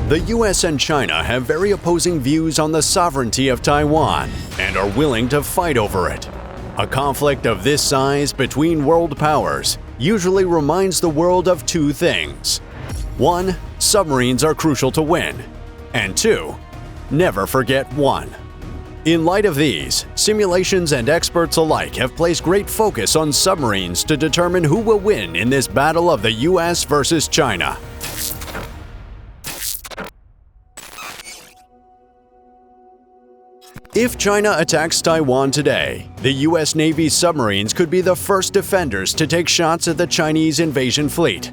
The US and China have very opposing views on the sovereignty of Taiwan and are willing to fight over it. A conflict of this size between world powers usually reminds the world of two things. 1. Submarines are crucial to win. And 2. Never forget one. In light of these, simulations and experts alike have placed great focus on submarines to determine who will win in this battle of the US versus China. If China attacks Taiwan today, the US Navy's submarines could be the first defenders to take shots at the Chinese invasion fleet.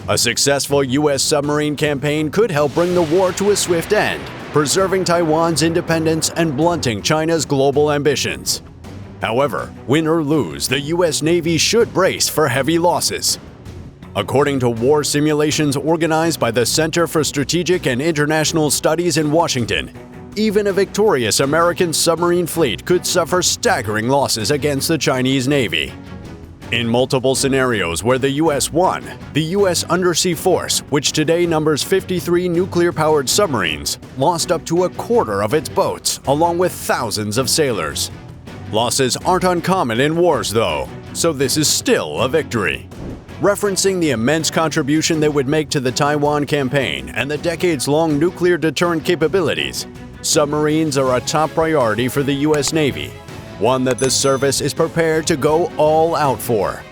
A successful US submarine campaign could help bring the war to a swift end, preserving Taiwan's independence and blunting China's global ambitions. However, win or lose, the US Navy should brace for heavy losses. According to war simulations organized by the Center for Strategic and International Studies in Washington, even a victorious American submarine fleet could suffer staggering losses against the Chinese Navy. In multiple scenarios where the U.S. won, the U.S. Undersea Force, which today numbers 53 nuclear-powered submarines, lost up to a quarter of its boats, along with thousands of sailors. Losses aren't uncommon in wars, though, so this is still a victory. Referencing the immense contribution they would make to the Taiwan campaign and the decades-long nuclear deterrent capabilities, submarines are a top priority for the U.S. Navy, one that the service is prepared to go all out for.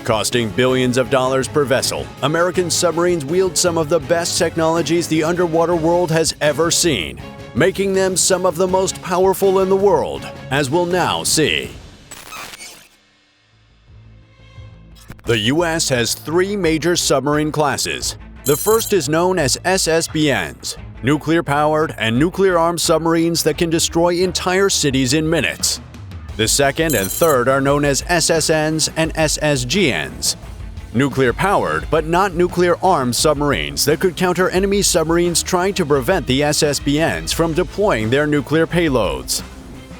Costing billions of dollars per vessel, American submarines wield some of the best technologies the underwater world has ever seen, making them some of the most powerful in the world, as we'll now see. The U.S. has three major submarine classes. The first is known as SSBNs, nuclear-powered and nuclear-armed submarines that can destroy entire cities in minutes. The second and third are known as SSNs and SSGNs, nuclear-powered but not nuclear-armed submarines that could counter enemy submarines trying to prevent the SSBNs from deploying their nuclear payloads.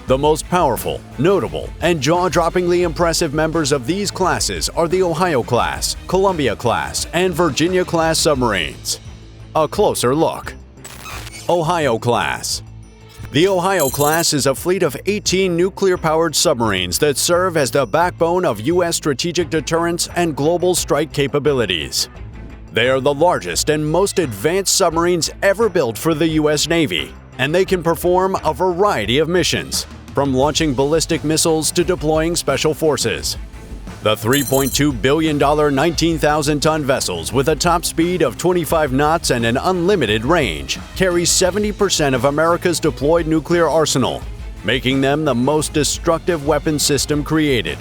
The most powerful, notable, and jaw-droppingly impressive members of these classes are the Ohio-class, Columbia-class, and Virginia-class submarines. A closer look. Ohio-class. The Ohio-class is a fleet of 18 nuclear-powered submarines that serve as the backbone of U.S. strategic deterrence and global strike capabilities. They are the largest and most advanced submarines ever built for the U.S. Navy, and they can perform a variety of missions, from launching ballistic missiles to deploying special forces. The $3.2 billion 19,000-ton vessels with a top speed of 25 knots and an unlimited range carry 70% of America's deployed nuclear arsenal, making them the most destructive weapon system created.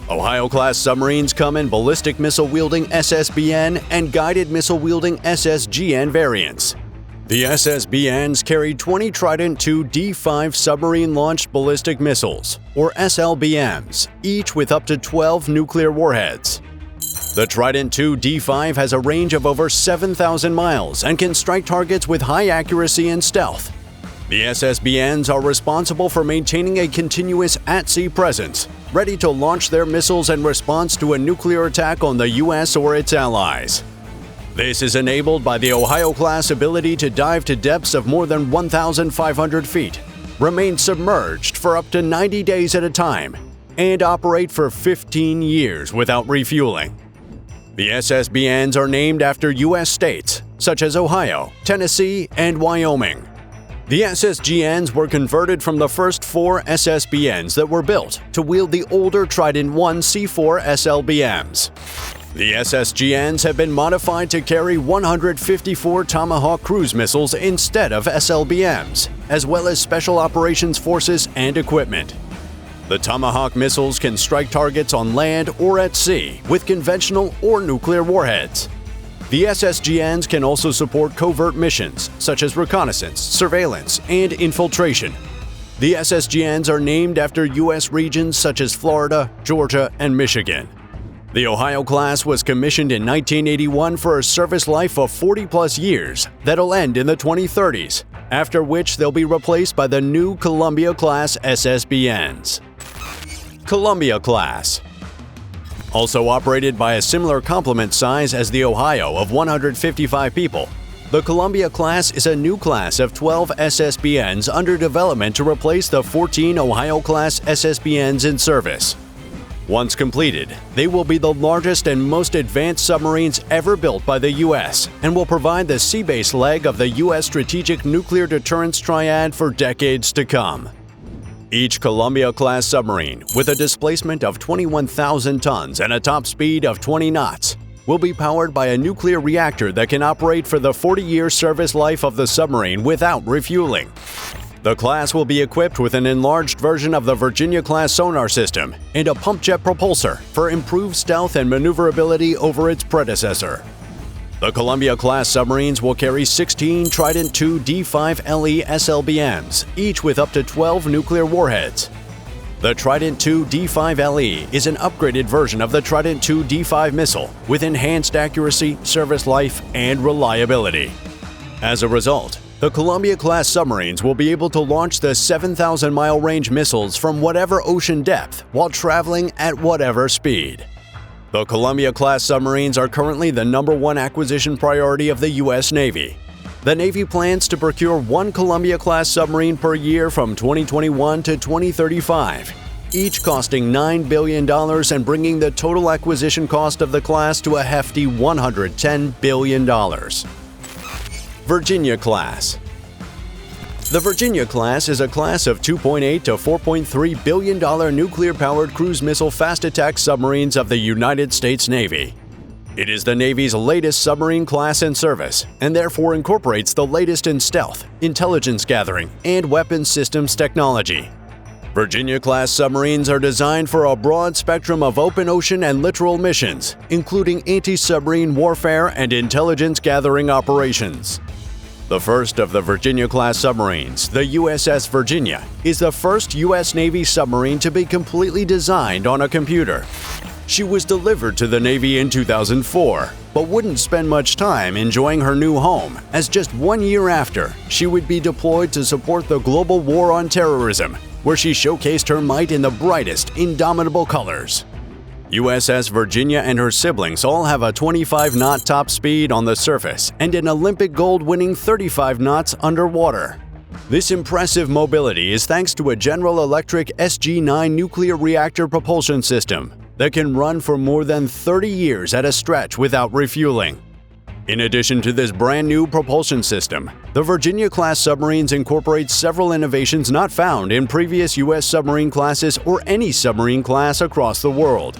Ohio-class submarines come in ballistic missile-wielding SSBN and guided missile-wielding SSGN variants. The SSBNs carry 20 Trident II D5 submarine-launched ballistic missiles, or SLBMs, each with up to 12 nuclear warheads. The Trident II D5 has a range of over 7,000 miles and can strike targets with high accuracy and stealth. The SSBNs are responsible for maintaining a continuous at-sea presence, ready to launch their missiles in response to a nuclear attack on the U.S. or its allies. This is enabled by the Ohio-class ability to dive to depths of more than 1,500 feet, remain submerged for up to 90 days at a time, and operate for 15 years without refueling. The SSBNs are named after U.S. states, such as Ohio, Tennessee, and Wyoming. The SSGNs were converted from the first 4 SSBNs that were built to wield the older Trident I C4 SLBMs. The SSGNs have been modified to carry 154 Tomahawk cruise missiles instead of SLBMs, as well as special operations forces and equipment. The Tomahawk missiles can strike targets on land or at sea with conventional or nuclear warheads. The SSGNs can also support covert missions such as reconnaissance, surveillance, and infiltration. The SSGNs are named after U.S. regions such as Florida, Georgia, and Michigan. The Ohio class was commissioned in 1981 for a service life of 40-plus years that'll end in the 2030s, after which they'll be replaced by the new Columbia-class SSBNs. Columbia-class. Also operated by a similar complement size as the Ohio of 155 people, The Columbia class is a new class of 12 SSBNs under development to replace the 14 Ohio-class SSBNs in service. Once completed, they will be the largest and most advanced submarines ever built by the U.S. and will provide the sea-based leg of the U.S. strategic nuclear deterrence triad for decades to come. Each Columbia-class submarine, with a displacement of 21,000 tons and a top speed of 20 knots, will be powered by a nuclear reactor that can operate for the 40-year service life of the submarine without refueling. The class will be equipped with an enlarged version of the Virginia-class sonar system and a pump jet propulsor for improved stealth and maneuverability over its predecessor. The Columbia-class submarines will carry 16 Trident II D5LE SLBMs, each with up to 12 nuclear warheads. The Trident II D5LE is an upgraded version of the Trident II D5 missile with enhanced accuracy, service life, and reliability. As a result, the Columbia-class submarines will be able to launch the 7,000-mile range missiles from whatever ocean depth while traveling at whatever speed. The Columbia-class submarines are currently the #1 acquisition priority of the U.S. Navy. The Navy plans to procure one Columbia-class submarine per year from 2021 to 2035, each costing $9 billion and bringing the total acquisition cost of the class to a hefty $110 billion. Virginia class. The Virginia class is a class of $2.8 to $4.3 billion nuclear-powered cruise missile fast attack submarines of the United States Navy. It is the Navy's latest submarine class in service and therefore incorporates the latest in stealth, intelligence gathering, and weapons systems technology. Virginia-class submarines are designed for a broad spectrum of open ocean and littoral missions, including anti-submarine warfare and intelligence gathering operations. The first of the Virginia-class submarines, the USS Virginia, is the first U.S. Navy submarine to be completely designed on a computer. She was delivered to the Navy in 2004, but wouldn't spend much time enjoying her new home, as just 1 year after, she would be deployed to support the global war on terrorism, where she showcased her might in the brightest, indomitable colors. USS Virginia and her siblings all have a 25-knot top speed on the surface and an Olympic gold-winning 35 knots underwater. This impressive mobility is thanks to a General Electric SG9 nuclear reactor propulsion system that can run for more than 30 years at a stretch without refueling. In addition to this brand-new propulsion system, the Virginia-class submarines incorporate several innovations not found in previous U.S. submarine classes or any submarine class across the world.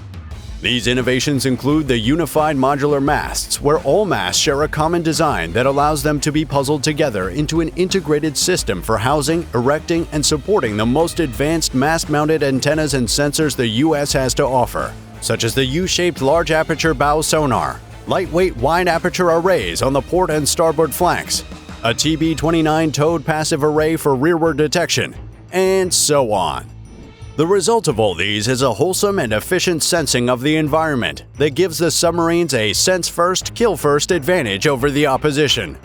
These innovations include the unified modular masts, where all masts share a common design that allows them to be puzzled together into an integrated system for housing, erecting, and supporting the most advanced mast-mounted antennas and sensors the U.S. has to offer, such as the U-shaped large aperture bow sonar, lightweight wide aperture arrays on the port and starboard flanks, a TB-29 towed passive array for rearward detection, and so on. The result of all these is a wholesome and efficient sensing of the environment that gives the submarines a sense-first, kill-first advantage over the opposition.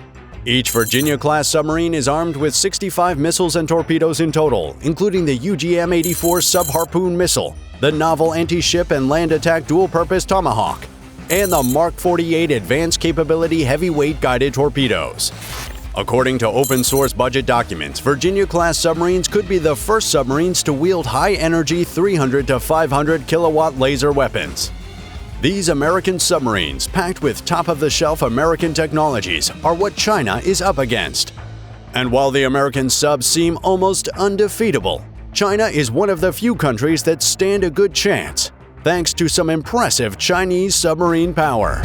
Each Virginia-class submarine is armed with 65 missiles and torpedoes in total, including the UGM-84 Sub-Harpoon missile, the novel anti-ship and land attack dual-purpose Tomahawk, and the Mark 48 Advanced Capability Heavyweight Guided Torpedoes. According to open-source budget documents, Virginia-class submarines could be the first submarines to wield high-energy 300 to 500 kilowatt laser weapons. These American submarines, packed with top-of-the-shelf American technologies, are what China is up against. And while the American subs seem almost undefeatable, China is one of the few countries that stand a good chance, thanks to some impressive Chinese submarine power.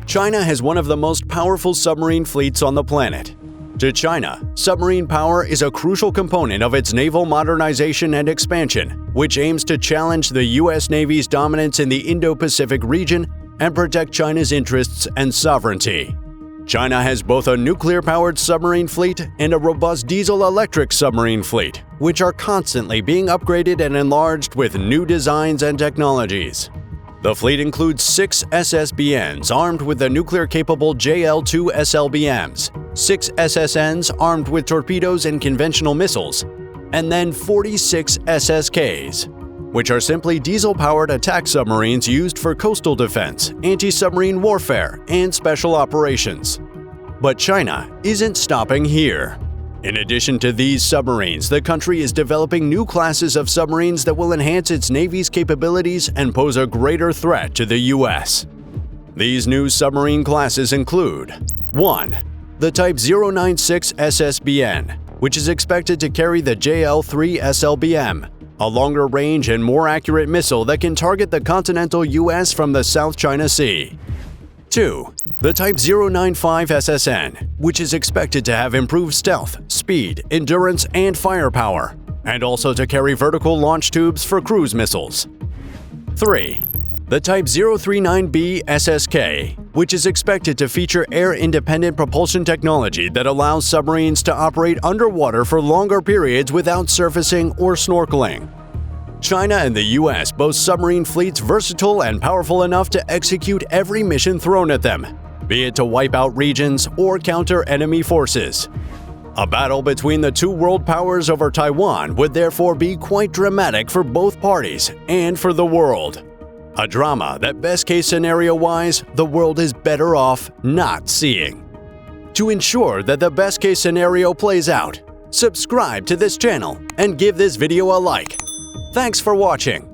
China has one of the most powerful submarine fleets on the planet. To China, submarine power is a crucial component of its naval modernization and expansion, which aims to challenge the U.S. Navy's dominance in the Indo-Pacific region and protect China's interests and sovereignty. China has both a nuclear-powered submarine fleet and a robust diesel-electric submarine fleet, which are constantly being upgraded and enlarged with new designs and technologies. The fleet includes 6 SSBNs armed with the nuclear-capable JL-2 SLBMs, 6 SSNs armed with torpedoes and conventional missiles, and then 46 SSKs. which are simply diesel-powered attack submarines used for coastal defense, anti-submarine warfare, and special operations. But China isn't stopping here. In addition to these submarines, the country is developing new classes of submarines that will enhance its Navy's capabilities and pose a greater threat to the U.S. These new submarine classes include 1. The Type 096 SSBN, which is expected to carry the JL-3 SLBM, a longer range and more accurate missile that can target the continental U.S. from the South China Sea. 2. The Type 095 SSN, which is expected to have improved stealth, speed, endurance, and firepower, and also to carry vertical launch tubes for cruise missiles. 3. The Type 039B SSK, which is expected to feature air-independent propulsion technology that allows submarines to operate underwater for longer periods without surfacing or snorkeling. China and the U.S. boast submarine fleets versatile and powerful enough to execute every mission thrown at them, be it to wipe out regions or counter enemy forces. A battle between the two world powers over Taiwan would therefore be quite dramatic for both parties and for the world. A drama that best-case scenario-wise, the world is better off not seeing. To ensure that the best-case scenario plays out, subscribe to this channel and give this video a like. Thanks for watching.